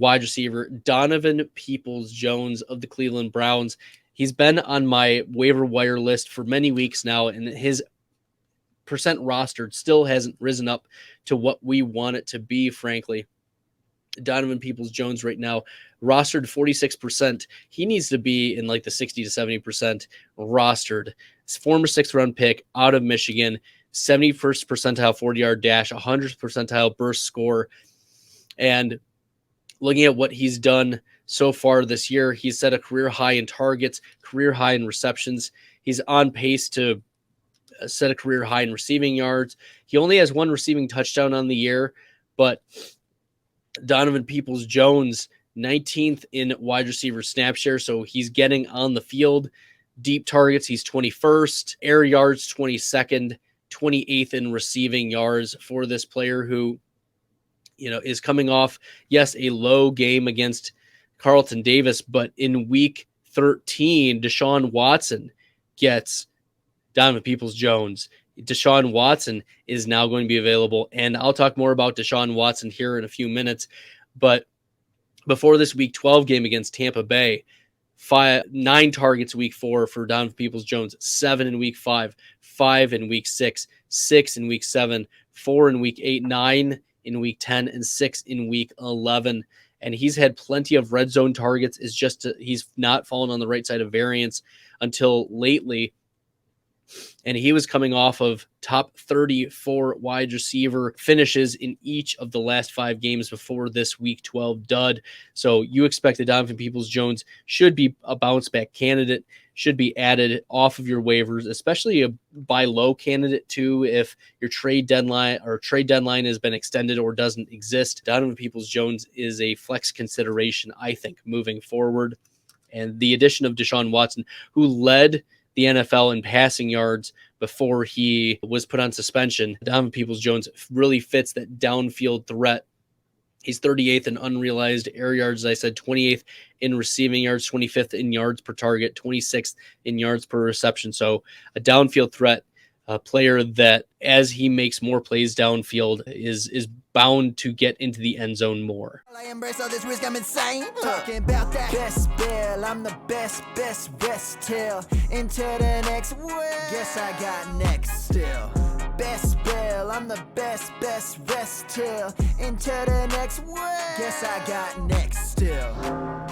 wide receiver Donovan Peoples-Jones of the Cleveland Browns. He's been on my waiver wire list for many weeks now, and his percent rostered still hasn't risen up to what we want it to be, frankly. Donovan Peoples-Jones right now rostered 46%. He needs to be in like the 60 to 70% rostered. His former 6th-round pick out of Michigan, 71st percentile 40-yard dash, 100th percentile burst score. And looking at what he's done so far this year, he's set a career high in targets, career high in receptions. He's on pace to set a career high in receiving yards. He only has 1 receiving touchdown on the year, but Donovan Peoples-Jones, 19th in wide receiver snap share, so he's getting on the field. Deep targets, he's 21st. Air yards, 22nd. 28th in receiving yards for this player who, is coming off, yes, a low game against Carlton Davis, but in week 13, Deshaun Watson gets Donovan Peoples-Jones. Deshaun Watson is now going to be available, and I'll talk more about Deshaun Watson here in a few minutes. But before this week 12 game against Tampa Bay, 9 targets week 4 for Donovan Peoples-Jones, 7 in week 5, 5 in week 6, 6 in week 7, 4 in week 8, 9 in week 10, and 6 in week 11. And he's had plenty of red zone targets. He's not fallen on the right side of variance until lately. And he was coming off of top 34 wide receiver finishes in each of the last 5 games before this week 12 dud. So you expect that Donovan Peoples-Jones should be a bounce back candidate, should be added off of your waivers, especially a buy low candidate too. If your trade deadline has been extended or doesn't exist, Donovan Peoples-Jones is a flex consideration, I think, moving forward. And the addition of Deshaun Watson, who led the NFL in passing yards before he was put on suspension, Donovan Peoples-Jones really fits that downfield threat. He's 38th in unrealized air yards, as I said, 28th in receiving yards, 25th in yards per target, 26th in yards per reception. So a downfield threat, a player that as he makes more plays downfield is bound to get into the end zone more. I embrace all this risk, I'm insane. Talking about that best bill, I'm the best rest till into the next world. Guess I got next still. Best bill, I'm the best rest till into the next world. Guess I got next still.